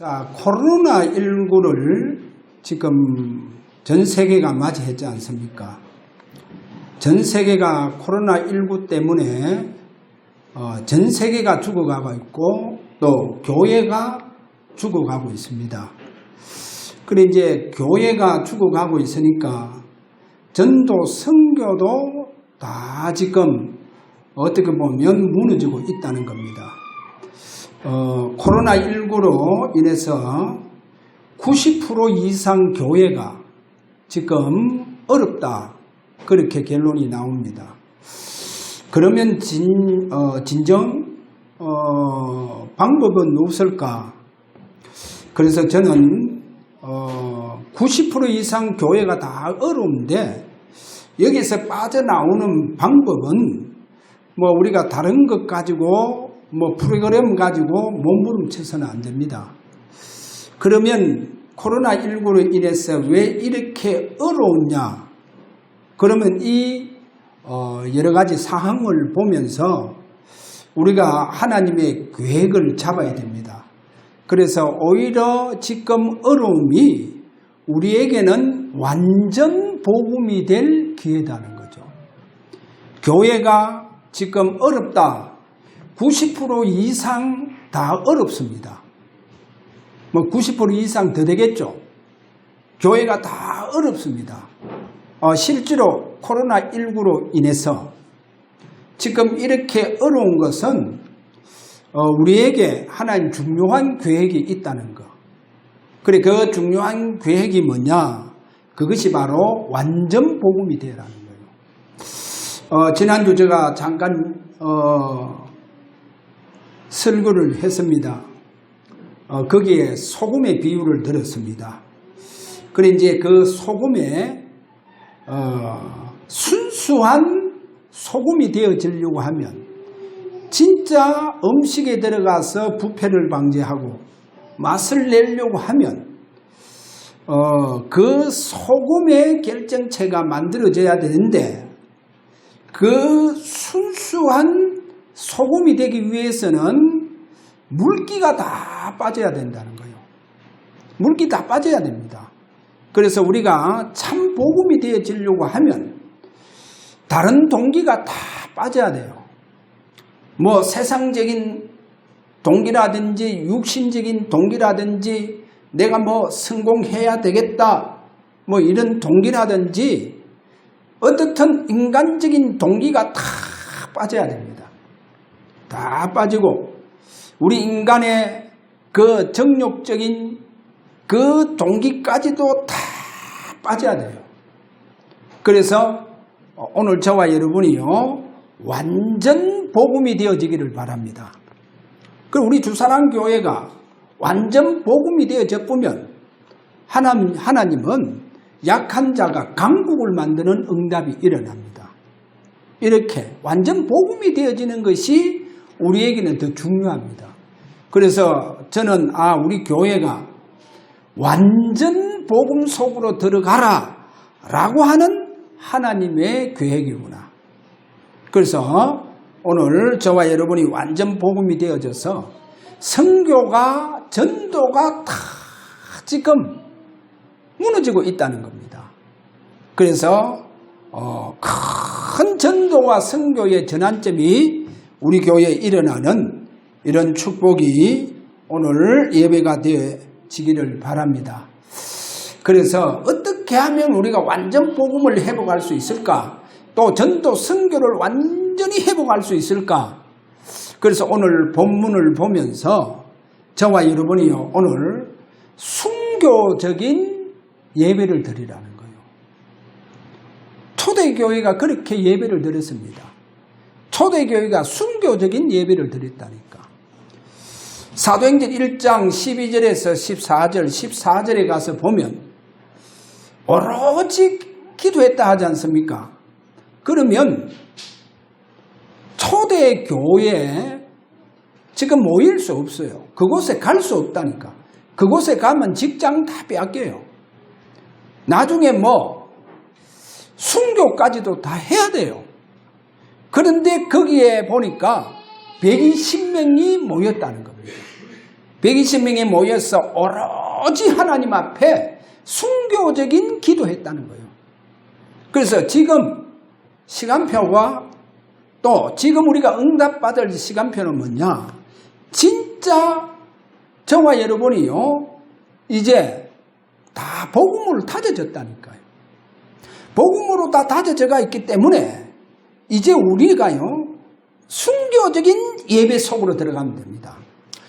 자, 코로나19를 지금 전 세계가 맞이했지 않습니까? 전 세계가 코로나19 때문에 전 세계가 죽어가고 있고 또 교회가 죽어가고 있습니다. 그래 이제 교회가 죽어가고 있으니까 전도 선교도 다 지금 어떻게 보면 무너지고 있다는 겁니다. 코로나19로 인해서 90% 이상 교회가 지금 어렵다. 그렇게 결론이 나옵니다. 그러면 진정 방법은 없을까? 그래서 저는 90% 이상 교회가 다 어려운데 여기서 빠져나오는 방법은 뭐 우리가 다른 것 가지고 뭐 프로그램 가지고 몸부림쳐서는 안 됩니다. 그러면 코로나19로 인해서 왜 이렇게 어려웠냐? 그러면 이 여러 가지 사항을 보면서 우리가 하나님의 계획을 잡아야 됩니다. 그래서 오히려 지금 어려움이 우리에게는 완전 복음이 될 기회다는 거죠. 교회가 지금 어렵다. 90% 이상 다 어렵습니다. 뭐 90% 이상 더 되겠죠. 교회가 다 어렵습니다. 실제로 코로나19로 인해서 지금 이렇게 어려운 것은 우리에게 하나님 중요한 계획이 있다는 것. 그래 그 중요한 계획이 뭐냐? 그것이 바로 완전 복음이 되라는 거예요. 지난주 제가 잠깐 설교를 했습니다. 거기에 소금의 비유를 들었습니다. 그래 이제 그 소금에 순수한 소금이 되어지려고 하면 진짜 음식에 들어가서 부패를 방지하고 맛을 내려고 하면 그 소금의 결정체가 만들어져야 되는데 그 순수한 소금이 되기 위해서는 물기가 다 빠져야 된다는 거예요. 물기 다 빠져야 됩니다. 그래서 우리가 참 복음이 되어지려고 하면 다른 동기가 다 빠져야 돼요. 뭐 세상적인 동기라든지 육신적인 동기라든지 내가 뭐 성공해야 되겠다 뭐 이런 동기라든지 어떻든 인간적인 동기가 다 빠져야 됩니다. 다 빠지고 우리 인간의 그 정욕적인 그 동기까지도 다 빠져야 돼요. 그래서 오늘 저와 여러분이요 완전 복음이 되어지기를 바랍니다. 그리고 우리 주사랑교회가 완전 복음이 되어져 보면 하나님은 약한 자가 강국을 만드는 응답이 일어납니다. 이렇게 완전 복음이 되어지는 것이 우리에게는 더 중요합니다. 그래서 저는 우리 교회가 완전 복음 속으로 들어가라 라고 하는 하나님의 계획이구나. 그래서 오늘 저와 여러분이 완전 복음이 되어져서 선교가 전도가 다 지금 무너지고 있다는 겁니다. 그래서 큰 전도와 선교의 전환점이 우리 교회에 일어나는 이런 축복이 오늘 예배가 되어지기를 바랍니다. 그래서 어떻게 하면 우리가 완전 복음을 회복할 수 있을까? 또 전도 선교를 완전히 회복할 수 있을까? 그래서 오늘 본문을 보면서 저와 여러분이요 오늘 순교적인 예배를 드리라는 거예요. 초대교회가 그렇게 예배를 드렸습니다. 초대교회가 순교적인 예배를 드렸다니까. 사도행전 1장 12절에서 14절에 가서 보면 오로지 기도했다 하지 않습니까? 그러면 초대교회에 지금 모일 수 없어요. 그곳에 갈 수 없다니까. 그곳에 가면 직장 다 빼앗겨요. 나중에 뭐 순교까지도 다 해야 돼요. 그런데 거기에 보니까 120명이 모였다는 겁니다. 120명이 모여서 오로지 하나님 앞에 순교적인 기도했다는 거예요. 그래서 지금 시간표와 또 지금 우리가 응답받을 시간표는 뭐냐? 진짜 저와 여러분이요, 이제 다 복음으로 다져졌다니까요. 복음으로 다 다져져가 있기 때문에 이제 우리가요, 순교적인 예배 속으로 들어가면 됩니다.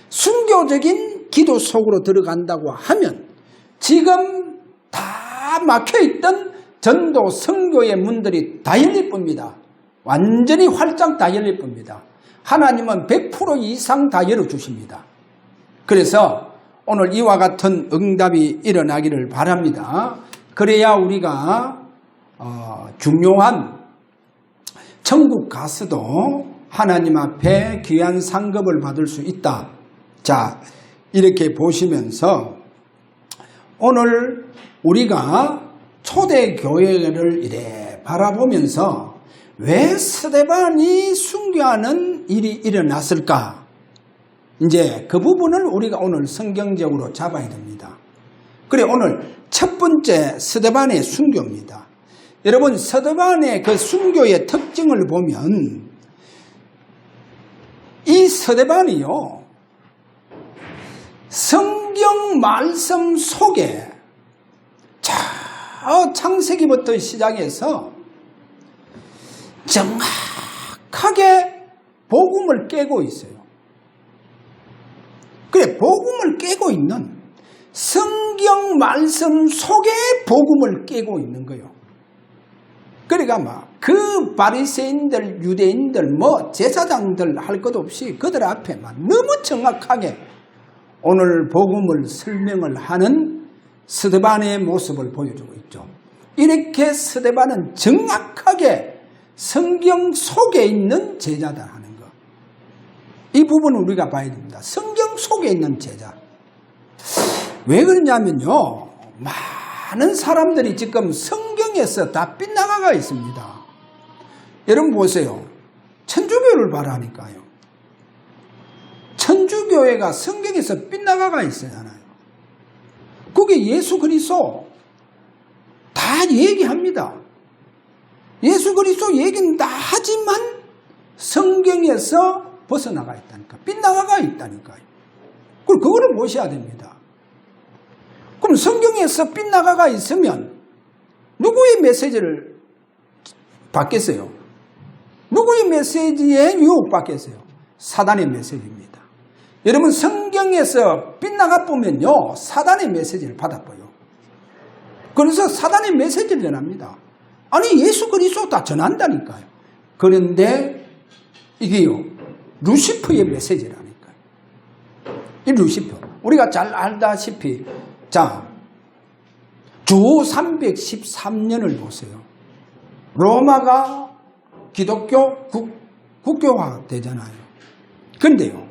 순교적인 기도 속으로 들어간다고 하면 지금 다 막혀있던 전도 선교의 문들이 다 열릴 겁니다. 완전히 활짝 다 열릴 겁니다. 하나님은 100% 이상 다 열어주십니다. 그래서 오늘 이와 같은 응답이 일어나기를 바랍니다. 그래야 우리가 중요한 천국 가서도 하나님 앞에 귀한 상급을 받을 수 있다. 자, 이렇게 보시면서 오늘 우리가 초대교회를 이래 바라보면서 왜 스데반이 순교하는 일이 일어났을까? 이제 그 부분을 우리가 오늘 성경적으로 잡아야 됩니다. 그래, 오늘 첫 번째 스데반의 순교입니다. 여러분, 스데반의 그 순교의 특징을 보면 이 스데반이요, 성경 말씀 속에 창세기부터 시작해서 정확하게 복음을 깨고 있어요. 그래, 복음을 깨고 있는 성경 말씀 속에 복음을 깨고 있는 거예요. 그러니까 막 그 바리새인들, 유대인들, 제사장들 할 것 없이 그들 앞에만 너무 정확하게 오늘 복음을 설명을 하는 스데반의 모습을 보여주고 있죠. 이렇게 스데반은 정확하게 성경 속에 있는 제자다 하는 거. 이 부분을 우리가 봐야 됩니다. 성경 속에 있는 제자. 왜 그러냐면요, 많은 사람들이 지금 성경에서 다 빗나가가 있습니다. 여러분 보세요. 천주교를 바라니까요. 천주교회가 성경에서 빗나가가 있잖아요. 그게 예수 그리스도 다 얘기합니다. 예수 그리스도 얘기는 다 하지만 성경에서 벗어나가 있다니까. 빗나가가 있다니까요. 그럼 그거를 보셔야 됩니다. 그럼 성경에서 빗나가가 있으면 누구의 메시지를 받겠어요? 누구의 메시지에 유혹받겠어요? 사단의 메시지입니다. 여러분, 성경에서 빗나가 보면요, 사단의 메시지를 받아봐요. 그래서 사단의 메시지를 전합니다. 아니, 예수 그리스도 다 전한다니까요. 그런데 이게요, 루시퍼의 메시지라니까요. 이 루시퍼, 우리가 잘 알다시피, 자, 주 313년을 보세요. 로마가 기독교 국교화 되잖아요. 그런데요,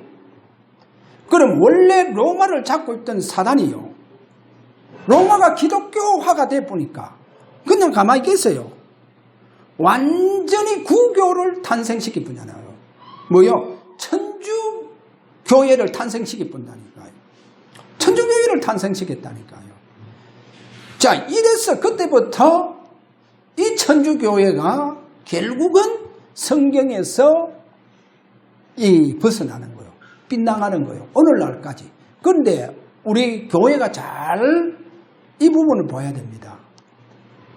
그럼 원래 로마를 잡고 있던 사단이요, 로마가 기독교화가 돼 보니까 그냥 가만히 계세요. 완전히 구교를 탄생시키 뿐이잖아요. 뭐요? 천주교회를 탄생시키 뿐다니까요. 천주교회를 탄생시켰다니까요. 자, 이래서 그때부터 이 천주교회가 결국은 성경에서 벗어나는 거예요. 빗나가는 거예요. 오늘날까지. 그런데 우리 교회가 잘 이 부분을 봐야 됩니다.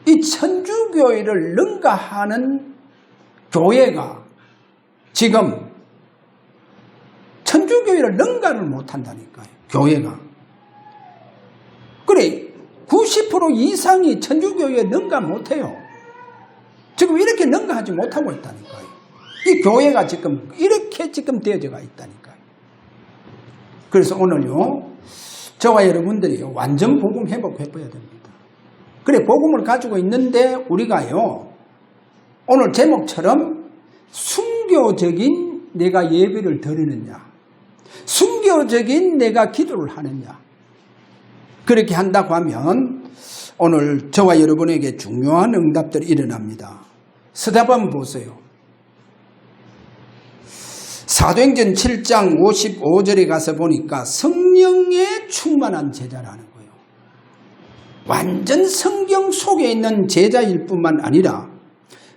이 천주교회를 능가하는 교회가 지금 천주교회를 능가를 못한다니까요. 교회가. 그래, 90% 이상이 천주교회에 능가 못해요. 지금 이렇게 능가하지 못하고 있다니까요. 이 교회가 지금 이렇게 지금 되어져가 있다니까요. 그래서 오늘요, 저와 여러분들이 완전 복음 회복해봐야 됩니다. 그래, 복음을 가지고 있는데 우리가요, 오늘 제목처럼 순교적인 내가 예배를 드리느냐, 순교적인 내가 기도를 하느냐, 그렇게 한다고 하면 오늘 저와 여러분에게 중요한 응답들이 일어납니다. 스데반 보세요. 사도행전 7장 55절에 가서 보니까 성령에 충만한 제자라는 거예요. 완전 성경 속에 있는 제자일 뿐만 아니라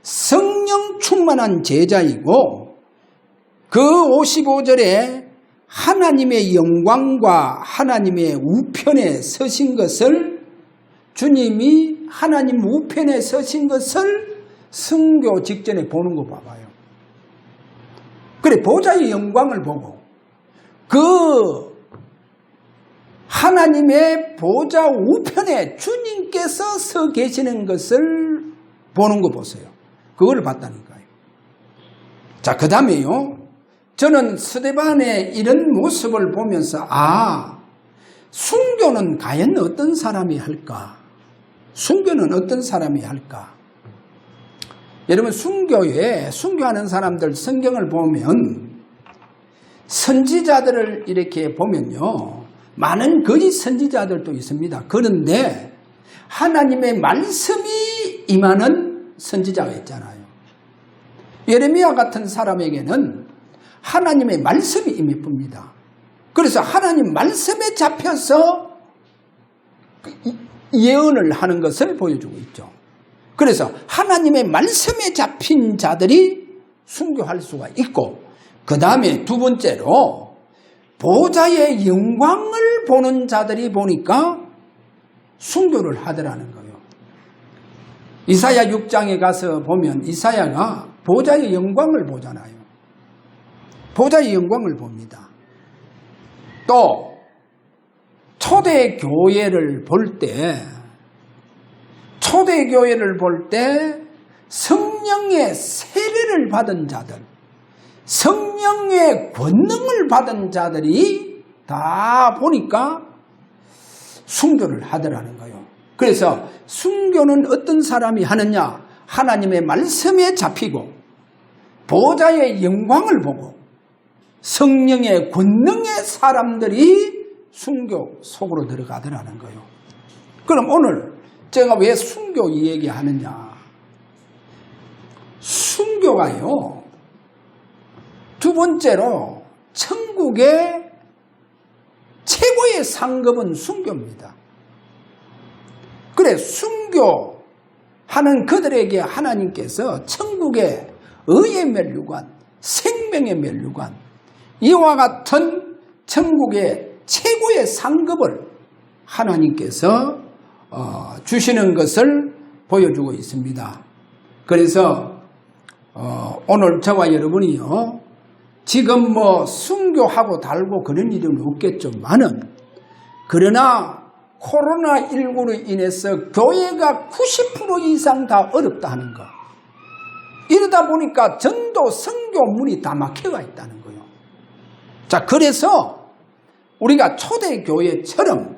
성령 충만한 제자이고, 그 55절에 하나님의 영광과 하나님의 우편에 서신 것을, 주님이 하나님 우편에 서신 것을 순교 직전에 보는 거 봐봐요. 그래, 보좌의 영광을 보고 그 하나님의 보좌 우편에 주님께서 서 계시는 것을 보는 거 보세요. 그걸 봤다니까요. 자, 그 다음에요. 저는 스데반의 이런 모습을 보면서, 순교는 과연 어떤 사람이 할까? 순교는 어떤 사람이 할까? 여러분, 순교하는 사람들 성경을 보면 선지자들을 이렇게 보면요, 많은 거짓 선지자들도 있습니다. 그런데 하나님의 말씀이 임하는 선지자가 있잖아요. 예레미야 같은 사람에게는 하나님의 말씀이 임해쁩니다. 그래서 하나님 말씀에 잡혀서 예언을 하는 것을 보여주고 있죠. 그래서 하나님의 말씀에 잡힌 자들이 순교할 수가 있고, 그 다음에 두 번째로 보좌의 영광을 보는 자들이 보니까 순교를 하더라는 거예요. 이사야 6장에 가서 보면 이사야가 보좌의 영광을 보잖아요. 보좌의 영광을 봅니다. 또 초대교회를 볼 때 성령의 세례를 받은 자들, 성령의 권능을 받은 자들이 다 보니까 순교를 하더라는 거예요. 그래서 순교는 어떤 사람이 하느냐? 하나님의 말씀에 잡히고 보좌의 영광을 보고 성령의 권능의 사람들이 순교 속으로 들어가더라는 거예요. 그럼 오늘 제가 왜 순교 이 얘기하느냐? 순교가요, 두 번째로 천국의 최고의 상급은 순교입니다. 그래, 순교하는 그들에게 하나님께서 천국의 의의 면류관, 생명의 면류관, 이와 같은 천국의 최고의 상급을 하나님께서 주시는 것을 보여주고 있습니다. 그래서 오늘 저와 여러분이요, 지금 순교하고 달고 그런 일은 없겠지만은, 그러나 코로나19로 인해서 교회가 90% 이상 다 어렵다 하는 거, 이러다 보니까 전도 선교 문이 다 막혀가 있다는 거예요. 자, 그래서 우리가 초대교회처럼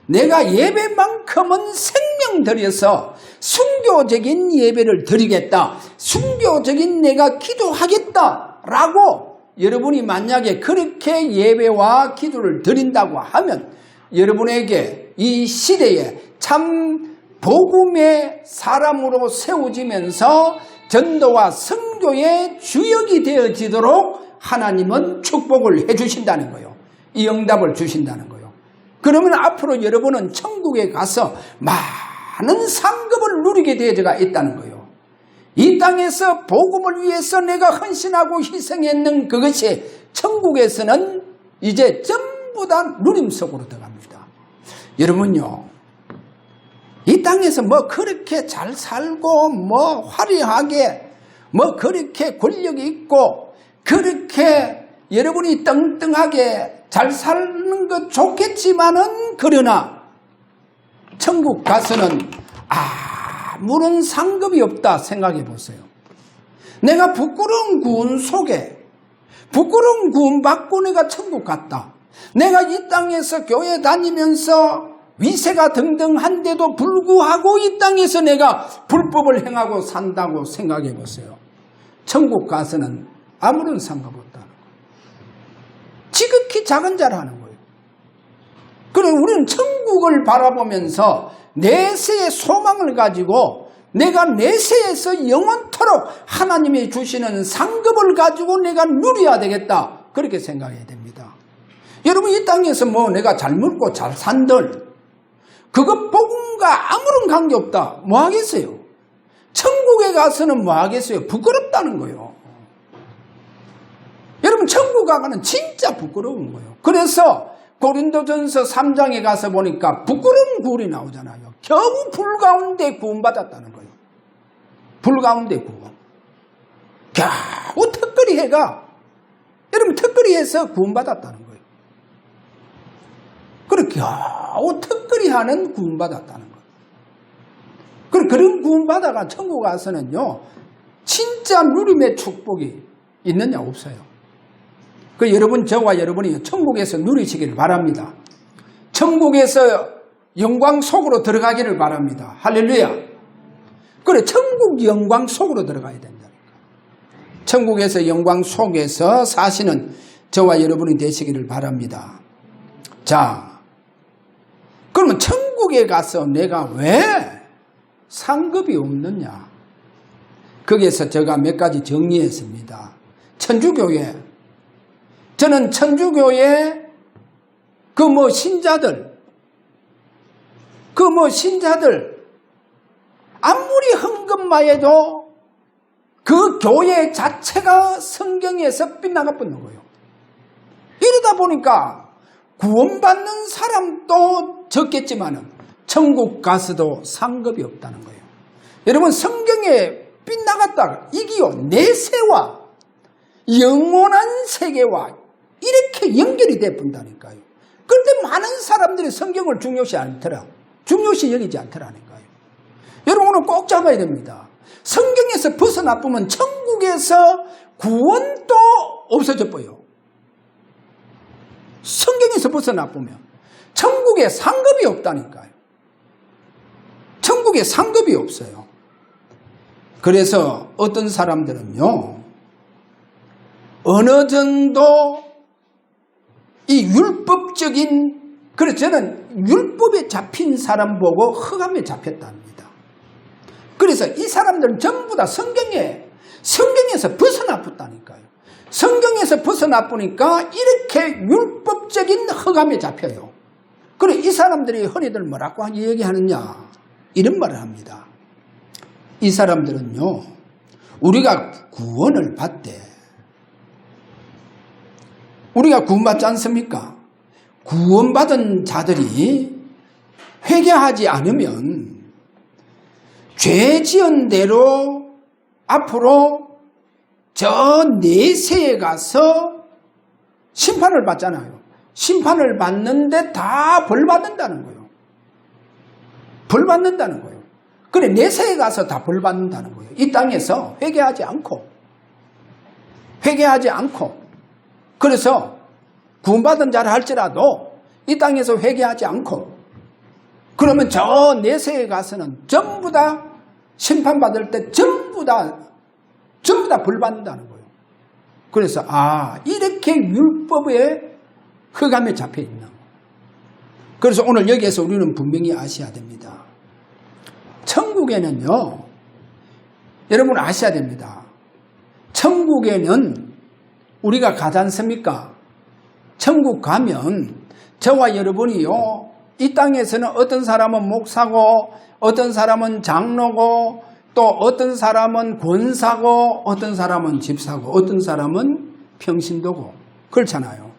내가 예배만큼은 생명 들여서 순교적인 예배를 드리겠다, 순교적인 내가 기도하겠다라고 여러분이 만약에 그렇게 예배와 기도를 드린다고 하면 여러분에게 이 시대에 참 복음의 사람으로 세워지면서 전도와 선교의 주역이 되어지도록 하나님은 축복을 해주신다는 거예요. 이 응답을 주신다는 거예요. 그러면 앞으로 여러분은 천국에 가서 많은 상급을 누리게 되어가 있다는 거예요. 이 땅에서 복음을 위해서 내가 헌신하고 희생했는 그것이 천국에서는 이제 전부 다 누림 속으로 들어갑니다. 여러분요, 이 땅에서 그렇게 잘 살고 화려하게 그렇게 권력이 있고 그렇게 여러분이 떵떵하게 잘 사는 것 좋겠지만은, 그러나 천국 가서는 아무런 상급이 없다 생각해 보세요. 내가 부끄러운 구원 속에 부끄러운 구원 받고 내가 천국 갔다. 내가 이 땅에서 교회 다니면서 위세가 등등한데도 불구하고 이 땅에서 내가 불법을 행하고 산다고 생각해 보세요. 천국 가서는 아무런 상급 없다는 거예요. 지극히 작은 자를 하는 거예요. 그럼 우리는 천국을 바라보면서 내세의 소망을 가지고 내가 내세에서 영원토록 하나님이 주시는 상급을 가지고 내가 누려야 되겠다. 그렇게 생각해야 됩니다. 여러분, 이 땅에서 뭐 내가 잘 먹고 잘 산들 그것 복음과 아무런 관계없다. 뭐 하겠어요? 천국에 가서는 뭐 하겠어요? 부끄럽다는 거예요. 여러분, 천국 가서는 진짜 부끄러운 거예요. 그래서 고린도전서 3장에 가서 보니까 부끄러운 굴이 나오잖아요. 겨우 불 가운데 구원받았다는 거예요. 불 가운데 구원. 겨우 턱걸이 해가 여러분 턱걸이 해서 구원받았다는 거예요. 그렇게 겨우 턱걸이 하는 구원받았다는 거예요. 그런 구원받아가 천국 가서는요 진짜 누림의 축복이 있느냐 없어요. 그 여러분, 저와 여러분이 천국에서 누리시기를 바랍니다. 천국에서 영광 속으로 들어가기를 바랍니다. 할렐루야. 그래, 천국 영광 속으로 들어가야 된다니까. 천국에서 영광 속에서 사시는 저와 여러분이 되시기를 바랍니다. 자, 그러면 천국에 가서 내가 왜 상급이 없느냐? 거기에서 제가 몇 가지 정리했습니다. 천주교회, 저는 천주교회 신자들 아무리 헌금마에도 그 교회 자체가 성경에서 빗나가 버는 거예요. 이러다 보니까 구원받는 사람도 적겠지만 천국 가서도 상급이 없다는 거예요. 여러분, 성경에 빗나갔다가 이기요 내세와 영원한 세계와 이렇게 연결이 돼 본다니까요. 그런데 많은 사람들이 성경을 중요시 여기지 않더라니까요. 여러분은 꼭 잡아야 됩니다. 성경에서 벗어나쁘면 천국에서 구원도 없어져 버려요. 성경에서 벗어나쁘면 천국에 상급이 없다니까요. 천국에 상급이 없어요. 그래서 어떤 사람들은요 어느 정도 이 율법적인, 그래서 저는 율법에 잡힌 사람 보고 흑암에 잡혔답니다. 그래서 이 사람들은 전부 다 성경에서 벗어나쁘다니까요. 성경에서 벗어나쁘니까 이렇게 율법적인 흑암에 잡혀요. 그래, 이 사람들이 흔히들 뭐라고 얘기하느냐 이런 말을 합니다. 이 사람들은요 우리가 구원을 받되 우리가 구원받지 않습니까? 구원받은 자들이 회개하지 않으면 죄 지은 대로 앞으로 저 내세에 가서 심판을 받잖아요. 심판을 받는데 다 벌 받는다는 거예요. 벌 받는다는 거예요. 그래, 내세에 가서 다 벌 받는다는 거예요. 이 땅에서 회개하지 않고 그래서 구원받은 자를 할지라도 이 땅에서 회개하지 않고 그러면 저 내세에 가서는 전부 다 심판받을 때 전부 다 벌 받는다는 거예요. 그래서 이렇게 율법에 흑암에 잡혀 있는 거예요. 그래서 오늘 여기에서 우리는 분명히 아셔야 됩니다. 천국에는요 여러분 아셔야 됩니다. 천국에는 우리가 가지 않습니까? 천국 가면 저와 여러분이요 이 땅에서는 어떤 사람은 목사고 어떤 사람은 장로고 또 어떤 사람은 권사고 어떤 사람은 집사고 어떤 사람은 평신도고 그렇잖아요.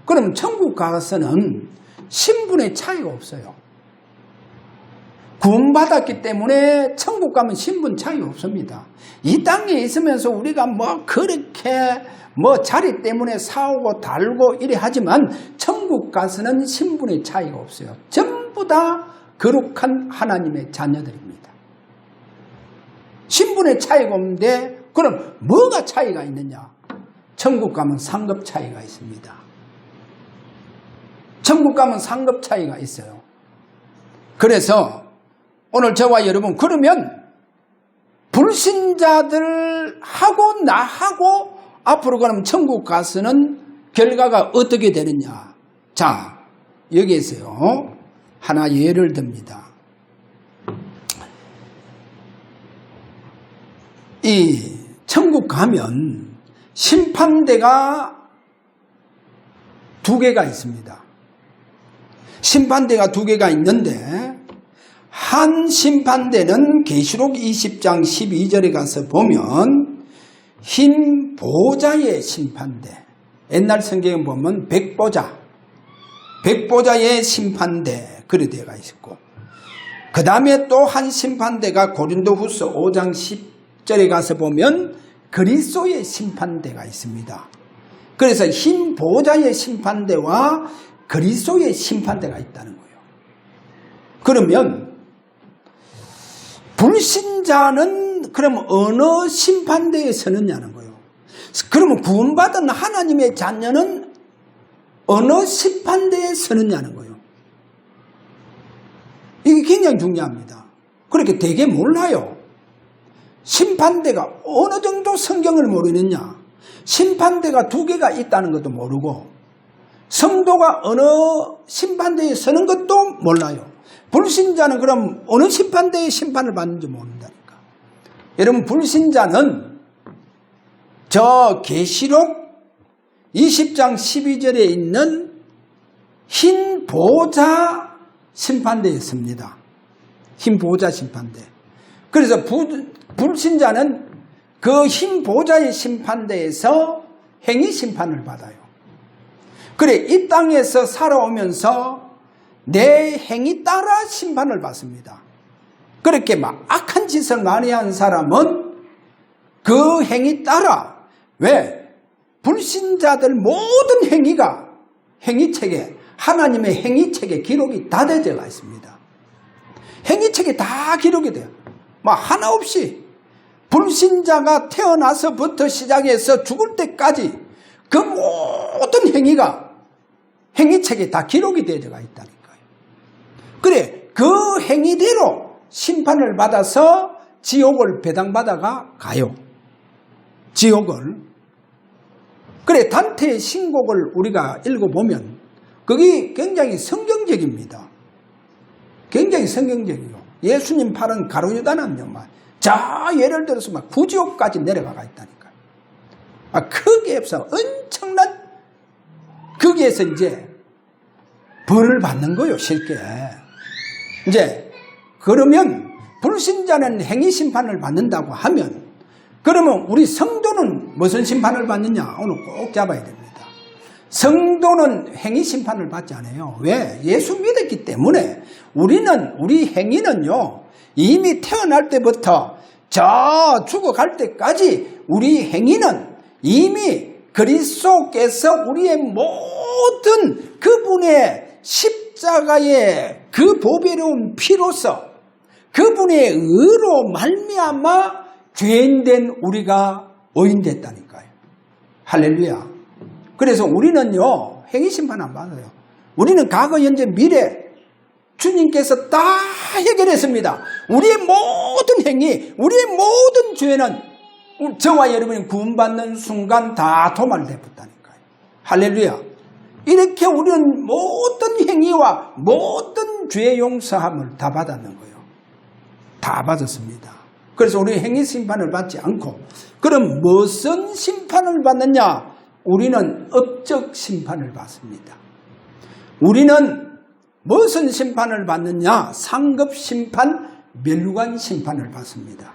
그럼 천국 가서는 신분의 차이가 없어요. 구원받았기 때문에 천국 가면 신분 차이 없습니다. 이 땅에 있으면서 우리가 그렇게 자리 때문에 싸우고 달고 이래 하지만 천국 가서는 신분의 차이가 없어요. 전부 다 거룩한 하나님의 자녀들입니다. 신분의 차이가 없는데 그럼 뭐가 차이가 있느냐? 천국 가면 상급 차이가 있습니다. 천국 가면 상급 차이가 있어요. 그래서 오늘 저와 여러분 그러면 불신자들하고 나하고 앞으로 그럼 천국 가서는 결과가 어떻게 되느냐. 자 여기에서요 하나 예를 듭니다. 이 천국 가면 심판대가 두 개가 있습니다. 심판대가 두 개가 있는데 한 심판대는 계시록 20장 12절에 가서 보면 흰 보좌의 심판대, 옛날 성경에 보면 백보자의 심판대 그런 데가 있고, 그 다음에 또 한 심판대가 고린도후서 5장 10절에 가서 보면 그리스도의 심판대가 있습니다. 그래서 흰 보좌의 심판대와 그리스도의 심판대가 있다는 거예요. 그러면 불신자는 그럼 어느 심판대에 서느냐는 거예요. 그러면 구원받은 하나님의 자녀는 어느 심판대에 서느냐는 거예요. 이게 굉장히 중요합니다. 그렇게 되게 몰라요. 심판대가 어느 정도 성경을 모르느냐, 심판대가 두 개가 있다는 것도 모르고 성도가 어느 심판대에 서는 것도 몰라요. 불신자는 그럼 어느 심판대에 심판을 받는지 모른다니까. 여러분, 불신자는 저 계시록 20장 12절에 있는 흰 보좌 심판대에 섭니다. 흰 보좌 심판대. 그래서 불신자는 그 흰 보좌의 심판대에서 행위 심판을 받아요. 그래, 이 땅에서 살아오면서 내 행위 따라 심판을 받습니다. 그렇게 막 악한 짓을 많이 한 사람은 그 행위 따라, 왜? 불신자들 모든 행위가 행위책에, 하나님의 행위책에 기록이 다 되어 있습니다. 행위책에 다 기록이 돼요. 막 하나 없이 불신자가 태어나서부터 시작해서 죽을 때까지 그 모든 행위가 행위책에 다 기록이 되어 있다니까요. 그래, 그 행위대로 심판을 받아서 지옥을 배당받아가 가요. 지옥을. 그래, 단테의 신곡을 우리가 읽어보면 그게 굉장히 성경적입니다. 굉장히 성경적이고, 예수님 팔은 가로유다는요, 자, 예를 들어서 구지옥까지 내려가가 있다니까요. 거기에서 엄청난, 거기에서 이제 벌을 받는 거요, 쉽게. 이제, 그러면 불신자는 행위 심판을 받는다고 하면, 그러면 우리 성도는 무슨 심판을 받느냐? 오늘 꼭 잡아야 됩니다. 성도는 행위 심판을 받지 않아요. 왜? 예수 믿었기 때문에 우리 행위는요, 이미 태어날 때부터 저 죽어갈 때까지 우리 행위는 이미 그리스도께서 우리의 모든 그분의 십자가의 그 보배로운 피로서 그분의 의로 말미암아 죄인된 우리가 오인됐다니까요. 할렐루야. 그래서 우리는요, 행위 심판 안 받아요. 우리는 과거, 현재, 미래 주님께서 다 해결했습니다. 우리의 모든 행위, 우리의 모든 죄는 저와 여러분이 구원받는 순간 다 도말되었다니까요. 할렐루야. 이렇게 우리는 모든 행위와 모든 죄 용서함을 다 받았는 거예요. 다 받았습니다. 그래서 우리 행위 심판을 받지 않고, 그럼 무슨 심판을 받느냐? 우리는 업적 심판을 받습니다. 우리는 무슨 심판을 받느냐? 상급 심판, 멸류관 심판을 받습니다.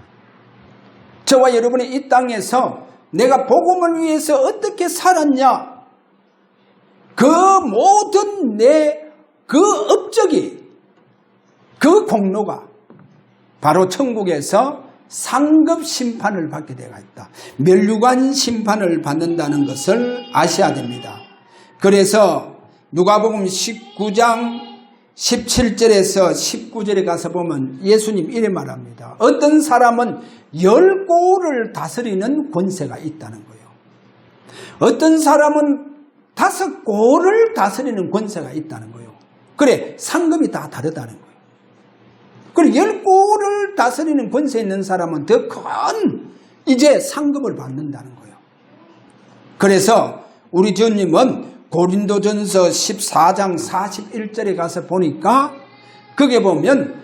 저와 여러분이 이 땅에서 내가 복음을 위해서 어떻게 살았냐? 그 모든 그 업적이, 그 공로가 바로 천국에서 상급 심판을 받게 되어 있다. 멸류관 심판을 받는다는 것을 아셔야 됩니다. 그래서 누가복음 19장 17절에서 19절에 가서 보면 예수님 이래 말합니다. 어떤 사람은 10고를 다스리는 권세가 있다는 거예요. 어떤 사람은 5고를 다스리는 권세가 있다는 거예요. 그래, 상급이 다 다르다는 거예요. 그리고 10고를 다스리는 권세 있는 사람은 더 큰 이제 상급을 받는다는 거예요. 그래서 우리 주님은 고린도전서 14장 41절에 가서 보니까 거기에 보면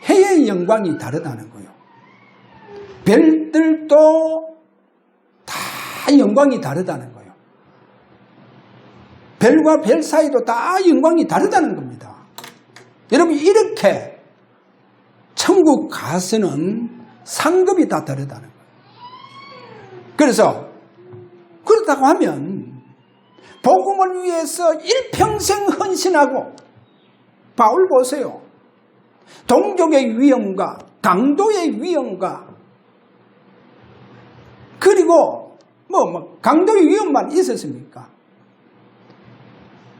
해의 영광이 다르다는 거예요. 별들도 다 영광이 다르다는 거예요. 별과 별 사이도 다 영광이 다르다는 겁니다. 여러분, 이렇게 천국 가서는 상급이 다 다르다는 거예요. 그래서 그렇다고 하면 복음을 위해서 일평생 헌신하고, 바울 보세요. 동족의 위엄과 강도의 위엄과, 그리고 강도의 위엄만 있었습니까?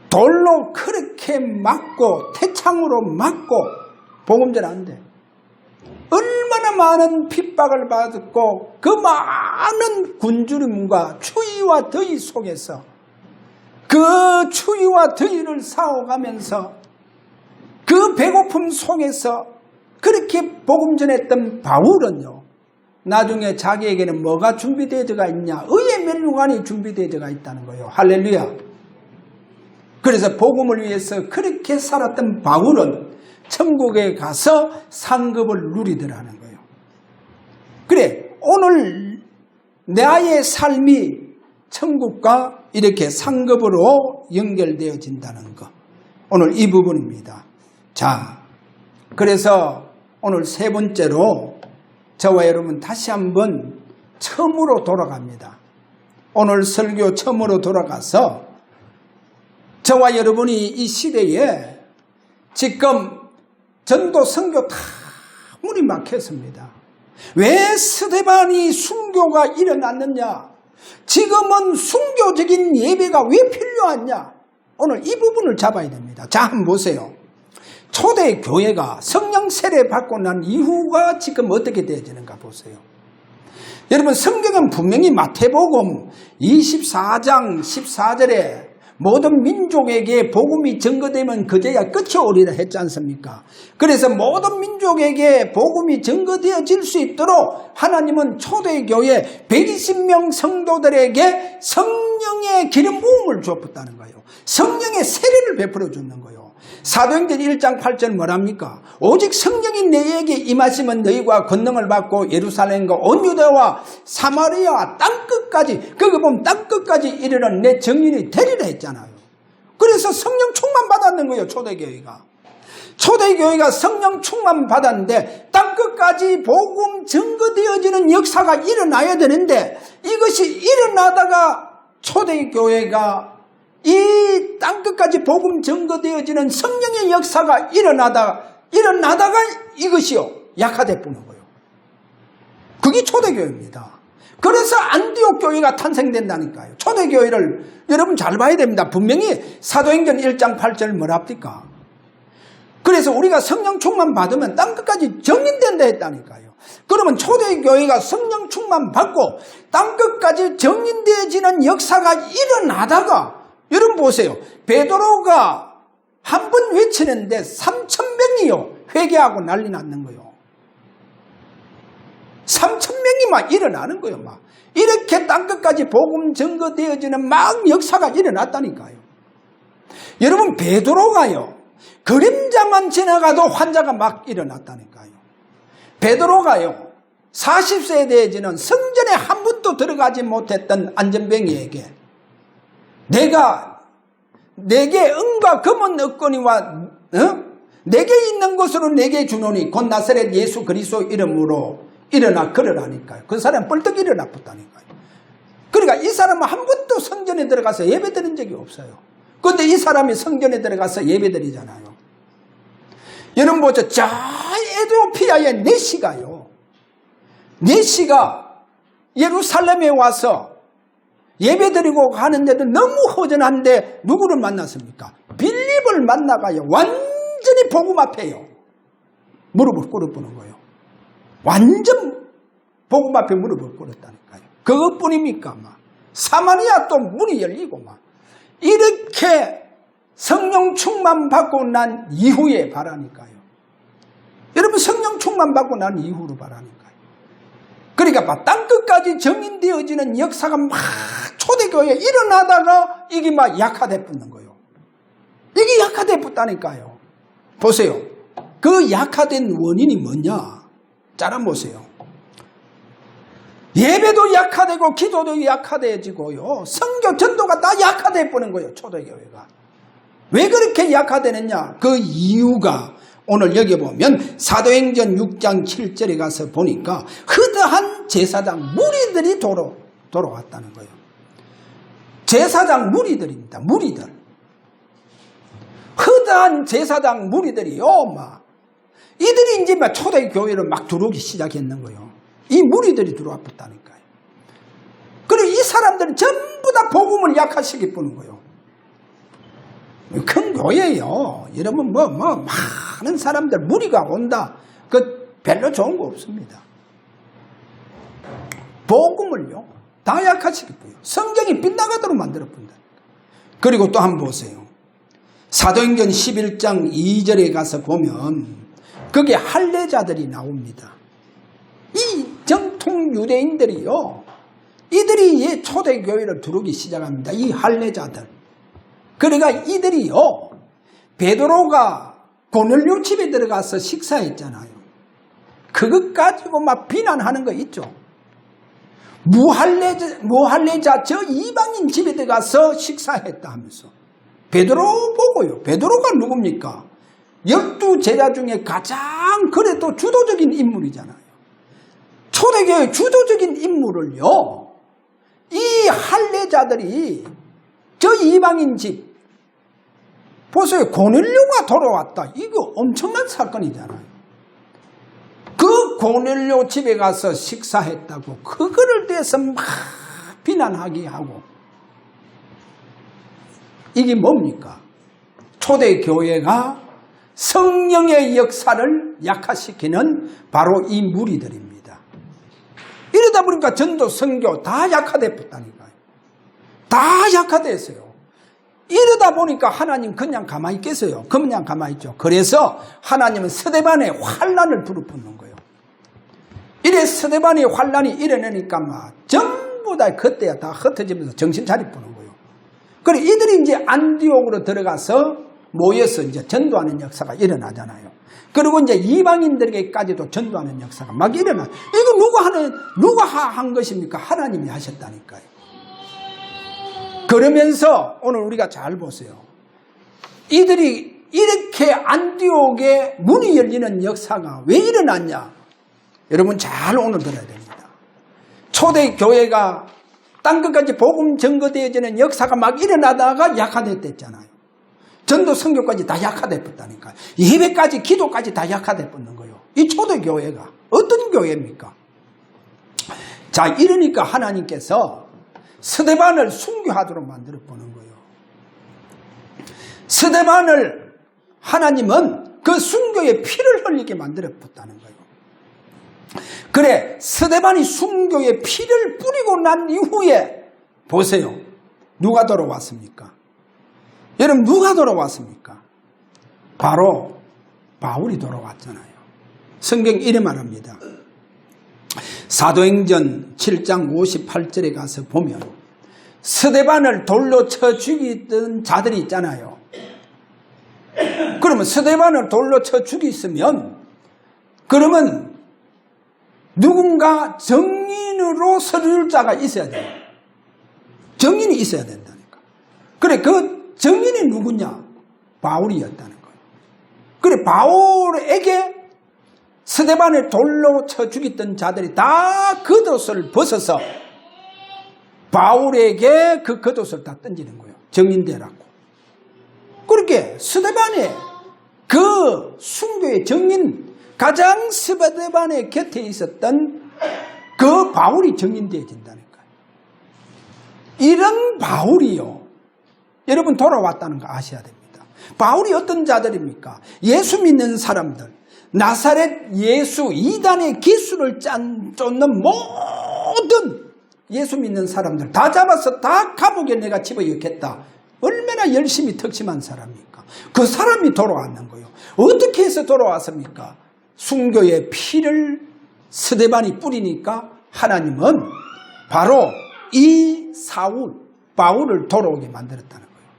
돌로 그렇게 맞고 태창으로 맞고 복음 전하는데 얼마나 많은 핍박을 받았고, 그 많은 굶주림과 추위와 더위 속에서 그 추위와 더위를 싸워가면서 그 배고픔 속에서 그렇게 복음 전했던 바울은요, 나중에 자기에게는 뭐가 준비되어가 있냐? 의의 멸류관이 준비되어가 있다는 거예요. 할렐루야. 그래서 복음을 위해서 그렇게 살았던 바울은 천국에 가서 상급을 누리더라는 거예요. 그래, 오늘 나의 삶이 천국과 이렇게 상급으로 연결되어진다는 것, 오늘 이 부분입니다. 자, 그래서 오늘 세 번째로 저와 여러분 다시 한번 처음으로 돌아갑니다. 오늘 설교 처음으로 돌아가서 저와 여러분이 이 시대에 지금 전도 선교 다 문이 막혔습니다. 왜 스데반이 순교가 일어났느냐? 지금은 순교적인 예배가 왜 필요하냐? 오늘 이 부분을 잡아야 됩니다. 자, 한번 보세요. 초대 교회가 성령 세례 받고 난 이후가 지금 어떻게 되어지는가 보세요. 여러분, 성경은 분명히 마태복음 24장 14절에 모든 민족에게 복음이 전거되면 그제야 끝이 오리라 했지 않습니까? 그래서 모든 민족에게 복음이 전거되어질 수 있도록 하나님은 초대교회 120명 성도들에게 성령의 기름 부음을 주었다는 거예요. 성령의 세례를 베풀어 주는 거예요. 사도행전 1장 8절 뭐랍니까? 오직 성령이 너희에게 임하시면 너희가 권능을 받고 예루살렘과 온 유대와 사마리아 땅끝까지, 그거 보면 땅끝까지 이르는 내 증인이 되리라 했잖아요. 그래서 성령 충만 받았는 거예요. 초대교회가 성령 충만 받았는데 땅끝까지 복음 증거되어지는 역사가 일어나야 되는데, 이것이 일어나다가 초대교회가 이 땅끝까지 복음 증거되어지는 성령의 역사가 일어나다가 이것이요, 약화돼 보는 거예요. 그게 초대교회입니다. 그래서 안디옥 교회가 탄생된다니까요. 초대교회를 여러분 잘 봐야 됩니다. 분명히 사도행전 1장 8절 뭐랍니까? 그래서 우리가 성령 충만 받으면 땅끝까지 정인된다 했다니까요. 그러면 초대교회가 성령 충만 받고 땅끝까지 정인되어지는 역사가 일어나다가, 여러분 보세요. 베드로가 한 번 외치는데 3,000명이요 회개하고 난리 났는 거예요. 3,000명이 막 일어나는 거예요. 막 이렇게 땅끝까지 복음 증거되어지는 막 역사가 일어났다니까요. 여러분, 베드로가요, 그림자만 지나가도 환자가 막 일어났다니까요. 베드로가요, 40세에 되어지는 성전에 한 번도 들어가지 못했던 안전뱅이에게 내게 은과 금은 없거니와 내게 있는 것으로 내게 주노니 곧 나사렛 예수 그리스도 이름으로 일어나 걸으라니까요. 그 사람 벌떡 일어나 붙다니까요. 그러니까 이 사람은 한 번도 성전에 들어가서 예배드린 적이 없어요. 그런데 이 사람이 성전에 들어가서 예배드리잖아요. 여러분 보죠. 저 에티오피아의 네시가 예루살렘에 와서 예배드리고 가는데도 너무 허전한데 누구를 만났습니까? 빌립을 만나가요. 완전히 복음 앞에요. 무릎을 꿇어보는 거예요. 완전 복음 앞에 무릎을 꿇었다니까요. 그것뿐입니까? 막 사마리아 또 문이 열리고 막 이렇게 성령 충만 받고 난 이후에 바라니까요. 여러분, 성령 충만 받고 난 이후로 바라니까요. 그러니까 막 땅끝까지 정인되어지는 역사가 막 초대교회에 일어나다가 이게 막 약화돼 붙는 거예요. 이게 약화돼 붙다니까요. 보세요. 그 약화된 원인이 뭐냐? 잘 한번 보세요. 예배도 약화되고 기도도 약화되어지고요. 선교 전도가 다 약화돼 버린 거예요. 초대교회가. 왜 그렇게 약화되느냐? 그 이유가 오늘 여기 보면 사도행전 6장 7절에 가서 보니까 허다한 제사장 무리들이 돌아왔다는 거예요. 제사장 무리들입니다. 무리들. 허다한 제사장 무리들이요. 이들이 이제 초대교회를 막 들어오기 시작했는 거예요. 이 무리들이 들어왔다니까요. 그리고 이 사람들은 전부 다 복음을 약화시켜 보는 거예요. 큰 교회예요. 여러분 많은 사람들 무리가 온다. 그 별로 좋은 거 없습니다. 복음을요 다 약화시켰고요. 성경이 빗나가도록 만들어 본다. 그리고 또 한번 보세요. 사도행전 11장 2절에 가서 보면 거기에 할례자들이 나옵니다. 이 정통 유대인들이요, 이들이 초대교회를 들어오기 시작합니다. 이 할례자들. 그러니까 이들이요, 베드로가 고넬료 집에 들어가서 식사했잖아요. 그것 가지고 막 비난하는 거 있죠. 무할례자 저 이방인 집에 들어가서 식사했다 하면서 베드로 보고요. 베드로가 누굽니까? 12제자 중에 가장 그래도 주도적인 인물이잖아요. 초대교회 주도적인 인물을요, 이 할례자들이 저 이방인 집 보세요. 고넬료가 돌아왔다. 이거 엄청난 사건이잖아요. 그 고넬료 집에 가서 식사했다고 그거를 대해서 막 비난하게 하고, 이게 뭡니까? 초대교회가 성령의 역사를 약화시키는 바로 이 무리들입니다. 이러다 보니까 전도, 선교 다 약화됐다니까요. 다 약화됐어요. 이러다 보니까 하나님 그냥 가만히 있겠어요? 그냥 가만히 있죠. 그래서 하나님은 스데반의 환란을 부르짖는 거예요. 이래 스데반의 환란이 일어나니까 전부 다 그때야 다 흩어지면서 정신 차리보는 거예요. 그리고 이들이 이제 안디옥으로 들어가서 모여서 이제 전도하는 역사가 일어나잖아요. 그리고 이제 이방인들에게까지도 전도하는 역사가 막 일어나. 이거 누가 한 것입니까? 하나님이 하셨다니까요. 그러면서 오늘 우리가 잘 보세요. 이들이 이렇게 안디옥에 문이 열리는 역사가 왜 일어났냐? 여러분 잘 오늘 들어야 됩니다. 초대교회가 딴 것까지 복음 증거되어지는 역사가 막 일어나다가 약화됐댔잖아요. 전도 선교까지 다 약화됐다니까요. 예배까지 기도까지 다 약화됐는 거예요. 이 초대교회가 어떤 교회입니까? 자, 이러니까 하나님께서 스데반을 순교하도록 만들어 보는 거예요. 스데반을 하나님은 그 순교의 피를 흘리게 만들어 봤다는 거예요. 그래, 스데반이 순교의 피를 뿌리고 난 이후에 보세요. 누가 돌아왔습니까? 여러분 누가 돌아왔습니까? 바로 바울이 돌아왔잖아요. 성경 이래 말합니다. 사도행전 7장 58절에 가서 보면 스데반을 돌로 쳐 죽이던 자들이 있잖아요. 그러면 스데반을 돌로 쳐 죽였으면 그러면 누군가 정인으로 서줄 자가 있어야 돼요. 정인이 있어야 된다니까. 그래, 그 정인이 누구냐? 바울이었다는 거예요. 그래, 바울에게 스데반을 돌로 쳐 죽였던 자들이 다 겉옷을 벗어서 바울에게 그 겉옷을 다 던지는 거예요. 정인되라고. 그렇게 스데반의 그 순교의 정인, 가장 스데반의 곁에 있었던 그 바울이 정인되어진다니까요. 이런 바울이요, 여러분 돌아왔다는 거 아셔야 됩니다. 바울이 어떤 자들입니까? 예수 믿는 사람들, 나사렛 예수 이단의 기술을 쫓는 모든 예수 믿는 사람들 다 잡아서 다 감옥에 내가 집어넣겠다. 얼마나 열심히 특심한 사람입니까? 그 사람이 돌아왔는 거예요. 어떻게 해서 돌아왔습니까? 순교의 피를 스데반이 뿌리니까 하나님은 바로 이 바울을 돌아오게 만들었다는 거예요.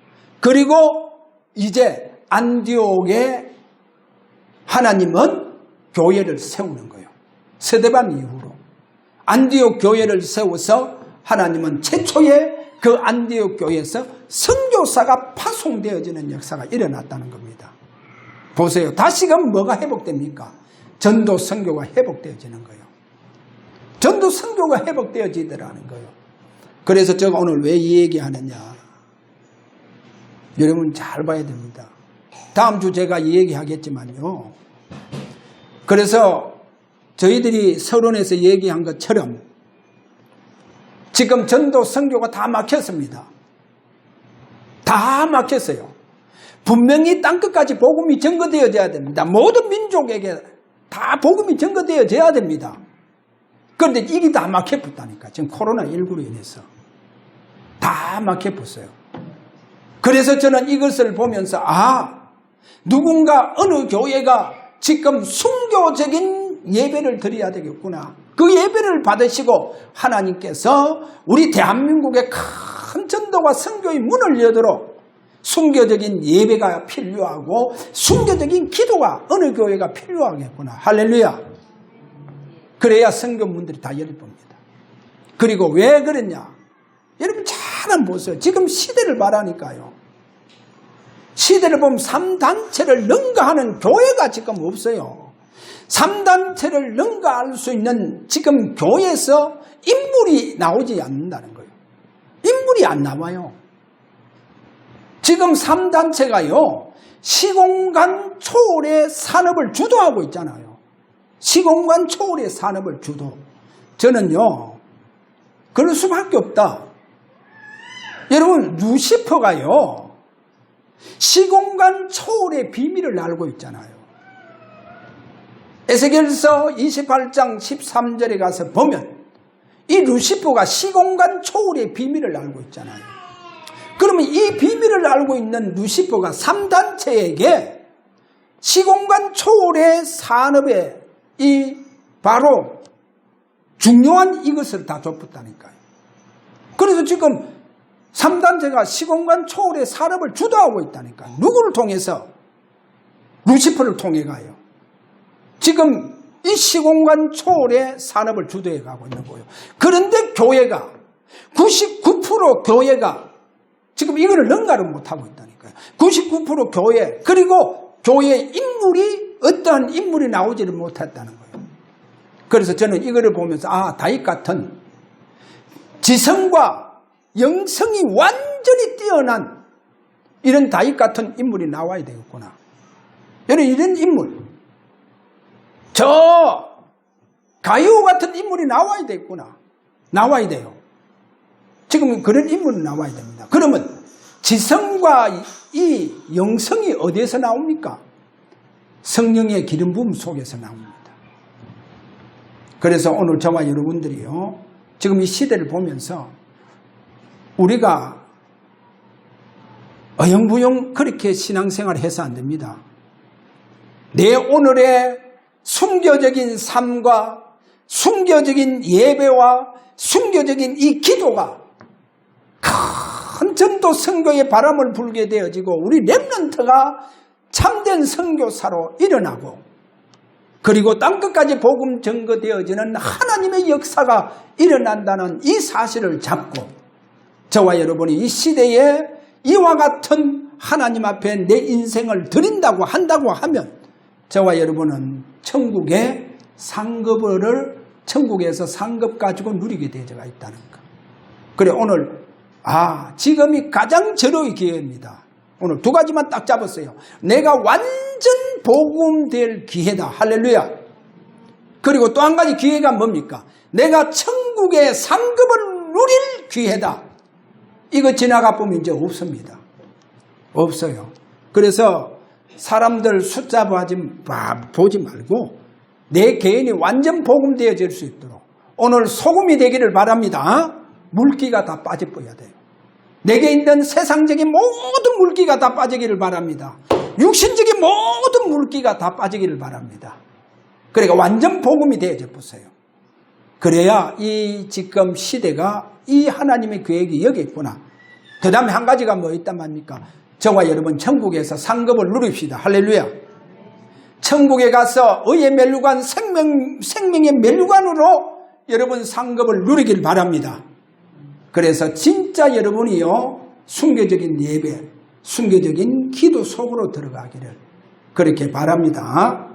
그리고 이제 안디옥에 하나님은 교회를 세우는 거예요. 스데반 이후로. 안디옥 교회를 세워서 하나님은 최초의 그 안디옥 교회에서 선교사가 파송되어지는 역사가 일어났다는 겁니다. 보세요. 다시금 뭐가 회복됩니까? 전도 선교가 회복되어지는 거예요. 전도 선교가 회복되어지더라는 거예요. 그래서 제가 오늘 왜 이 얘기하느냐. 여러분 잘 봐야 됩니다. 다음 주 제가 이 얘기하겠지만요. 그래서 저희들이 서론에서 얘기한 것처럼 지금 전도 선교가 다 막혔습니다. 다 막혔어요. 분명히 땅끝까지 복음이 전거되어져야 됩니다. 모든 민족에게 다 복음이 전거되어져야 됩니다. 그런데 이게 다 막혀붙다니까. 지금 코로나19로 인해서 다 막혀붙어요. 그래서 저는 이것을 보면서 누군가 어느 교회가 지금 순교적인 예배를 드려야 되겠구나. 그 예배를 받으시고 하나님께서 우리 대한민국의 큰 전도와 선교의 문을 열도록 순교적인 예배가 필요하고 순교적인 기도가 어느 교회가 필요하겠구나. 할렐루야. 그래야 선교문들이 다 열릴 겁니다. 그리고 왜 그러냐. 여러분 잘 한번 보세요. 지금 시대를 말하니까요. 시대를 보면 3단체를 능가하는 교회가 지금 없어요. 3단체를 능가할 수 있는 지금 교회에서 인물이 나오지 않는다는 거예요. 인물이 안 나와요. 지금 3단체가요. 시공간 초월의 산업을 주도하고 있잖아요. 시공간 초월의 산업을 주도. 저는요. 그럴 수밖에 없다. 여러분 루시퍼가요. 시공간 초월의 비밀을 알고 있잖아요. 에스겔서 28장 13절에 가서 보면 이 루시퍼가 시공간 초월의 비밀을 알고 있잖아요. 그러면 이 비밀을 알고 있는 루시퍼가 3단체에게 시공간 초월의 산업에 이 바로 중요한 이것을 다 줬다니까요. 그래서 지금 3단체가 시공간 초월의 산업을 주도하고 있다니까. 누구를 통해서? 루시퍼를 통해 가요. 지금 이 시공간 초월의 산업을 주도해 가고 있는 거예요. 그런데 교회가 99% 교회가 지금 이거를 능가를 못하고 있다니까요. 99% 교회 그리고 교회 인물이 어떠한 인물이 나오지를 못했다는 거예요. 그래서 저는 이거를 보면서 다윗 같은 지성과 영성이 완전히 뛰어난 이런 다윗 같은 인물이 나와야 되겠구나. 여러분 이런 인물 저 가이오 같은 인물이 나와야 되겠구나. 나와야 돼요. 지금 그런 인물이 나와야 됩니다. 그러면 지성과 이 영성이 어디에서 나옵니까? 성령의 기름 부음 속에서 나옵니다. 그래서 오늘 저와 여러분들이요. 지금 이 시대를 보면서 우리가 어영부영 그렇게 신앙생활을 해서 안 됩니다. 내 오늘의 순교적인 삶과 순교적인 예배와 순교적인 이 기도가 큰 전도 선교의 바람을 불게 되어지고 우리 렘넌트가 참된 선교사로 일어나고 그리고 땅끝까지 복음 전거되어지는 하나님의 역사가 일어난다는 이 사실을 잡고 저와 여러분이 이 시대에 이와 같은 하나님 앞에 내 인생을 드린다고 한다고 하면 저와 여러분은 천국의 상급을 천국에서 상급 가지고 누리게 되어가 있다는 것. 그래 오늘 지금이 가장 절호의 기회입니다. 오늘 두 가지만 딱 잡았어요. 내가 완전 복음될 기회다. 할렐루야. 그리고 또 한 가지 기회가 뭡니까? 내가 천국의 상급을 누릴 기회다. 이거 지나가 보면 이제 없습니다. 없어요. 그래서 사람들 숫자 보지 말고 내 개인이 완전 복음되어질 수 있도록 오늘 소금이 되기를 바랍니다. 물기가 다 빠져버려야 돼요. 내게 있는 세상적인 모든 물기가 다 빠지기를 바랍니다. 육신적인 모든 물기가 다 빠지기를 바랍니다. 그러니까 완전 복음이 되어져 보세요. 그래야 이 지금 시대가 이 하나님의 계획이 여기 있구나. 그 다음에 한 가지가 뭐 있단 말입니까? 저와 여러분 천국에서 상급을 누립시다. 할렐루야. 천국에 가서 의의 멸류관 생명의 멸류관으로 여러분 상급을 누리길 바랍니다. 그래서 진짜 여러분이요 순교적인 예배, 순교적인 기도 속으로 들어가기를 그렇게 바랍니다.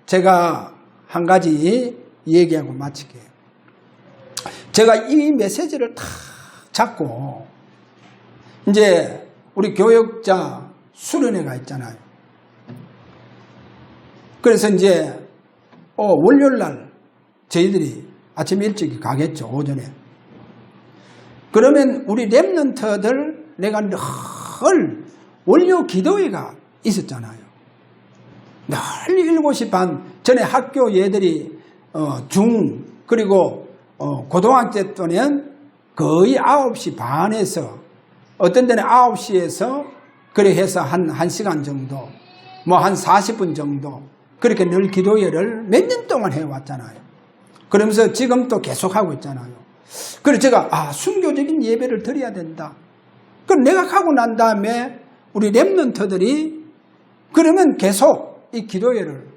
제가 한 가지 얘기하고 마칠게요. 제가 이 메시지를 다 잡고 이제 우리 교역자 수련회가 있잖아요. 그래서 이제 월요일날 저희들이 아침 일찍 가겠죠. 오전에. 그러면 우리 렘넌트들 내가 늘 월요 기도회가 있었잖아요. 늘 7시 반 전에 학교 얘들이 중 그리고 고등학교 때는 거의 9시 반에서 어떤 데는 9시에서 그래 해서 한 1시간 정도 뭐 한 40분 정도 그렇게 늘 기도회를 몇 년 동안 해왔잖아요. 그러면서 지금 또 계속하고 있잖아요. 그래서 제가 순교적인 예배를 드려야 된다. 그럼 내가 가고 난 다음에 우리 렘넌트들이 그러면 계속 이 기도회를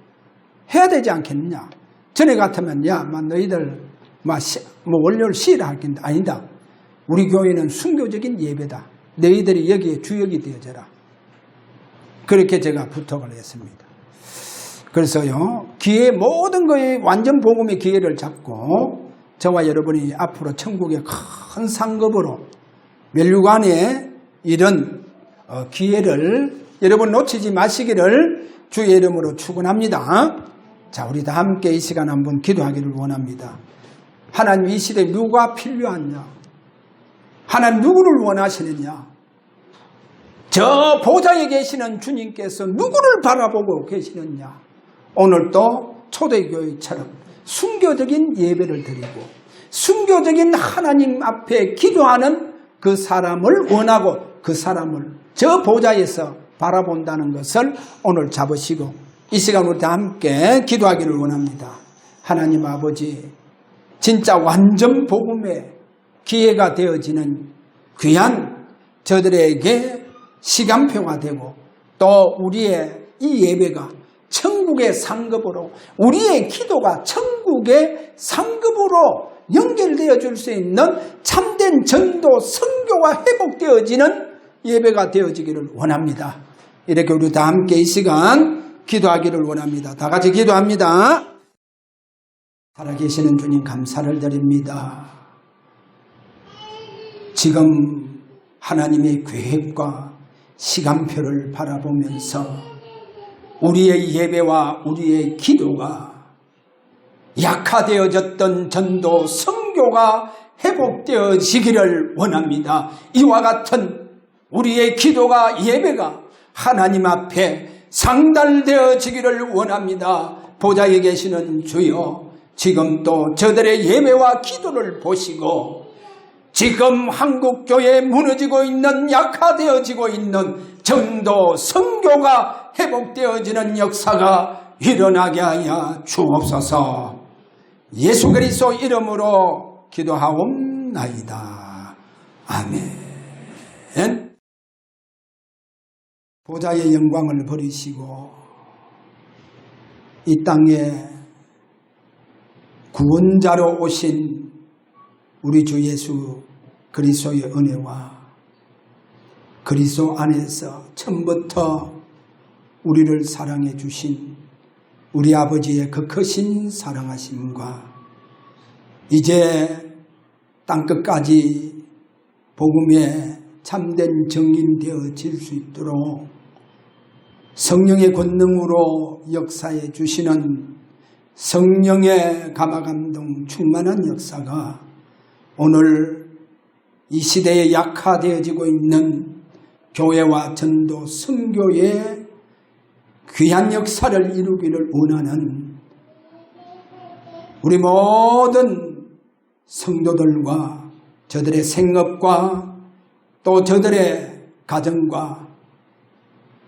해야 되지 않겠느냐. 전에 같으면 너희들 월요일 쉬라 할 텐데 아니다. 우리 교회는 순교적인 예배다. 너희들이 여기에 주역이 되어져라. 그렇게 제가 부탁을 했습니다. 그래서요 기회 모든 거에 완전 복음의 기회를 잡고 저와 여러분이 앞으로 천국의 큰 상급으로 멸류관에 이런 기회를 여러분 놓치지 마시기를 주의 이름으로 축원합니다. 자, 우리 다 함께 이 시간 한번 기도하기를 원합니다. 하나님, 이 시대에 누가 필요하냐? 하나님 누구를 원하시느냐? 저 보좌에 계시는 주님께서 누구를 바라보고 계시느냐? 오늘도 초대교회처럼 순교적인 예배를 드리고 순교적인 하나님 앞에 기도하는 그 사람을 원하고 그 사람을 저 보좌에서 바라본다는 것을 오늘 잡으시고 이 시간 우리 다 함께 기도하기를 원합니다. 하나님 아버지, 진짜 완전 복음의 기회가 되어지는 귀한 저들에게 시간표가 되고 또 우리의 이 예배가 천국의 상급으로 우리의 기도가 천국의 상급으로 연결되어 줄 수 있는 참된 전도 선교가 회복되어지는 예배가 되어지기를 원합니다. 이렇게 우리 다 함께 이 시간 기도하기를 원합니다. 다 같이 기도합니다. 살아계시는 주님 감사를 드립니다. 지금 하나님의 계획과 시간표를 바라보면서 우리의 예배와 우리의 기도가 약화되어졌던 전도 선교가 회복되어지기를 원합니다. 이와 같은 우리의 기도가 예배가 하나님 앞에 상달되어지기를 원합니다. 보좌에 계시는 주여, 지금 또 저들의 예배와 기도를 보시고 지금 한국교회에 무너지고 있는 약화되어지고 있는 전도 선교가 회복되어지는 역사가 일어나게 하여 주옵소서. 예수 그리스도 이름으로 기도하옵나이다. 아멘. 보좌의 영광을 버리시고 이 땅에 구원자로 오신 우리 주 예수 그리스도의 은혜와 그리스도 안에서 처음부터 우리를 사랑해 주신 우리 아버지의 그 크신 사랑하심과 이제 땅끝까지 복음에 참된 증인 되어질 수 있도록 성령의 권능으로 역사해 주시는 성령의 감화감동 충만한 역사가 오늘 이 시대에 약화되어지고 있는 교회와 전도 선교의 귀한 역사를 이루기를 원하는 우리 모든 성도들과 저들의 생업과 또 저들의 가정과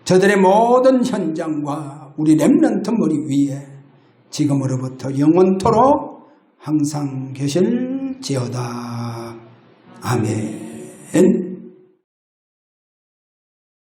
저들의 모든 현장과 우리 렘넌트 머리 위에 지금으로부터 영원토록 항상 계실지어다. 아멘.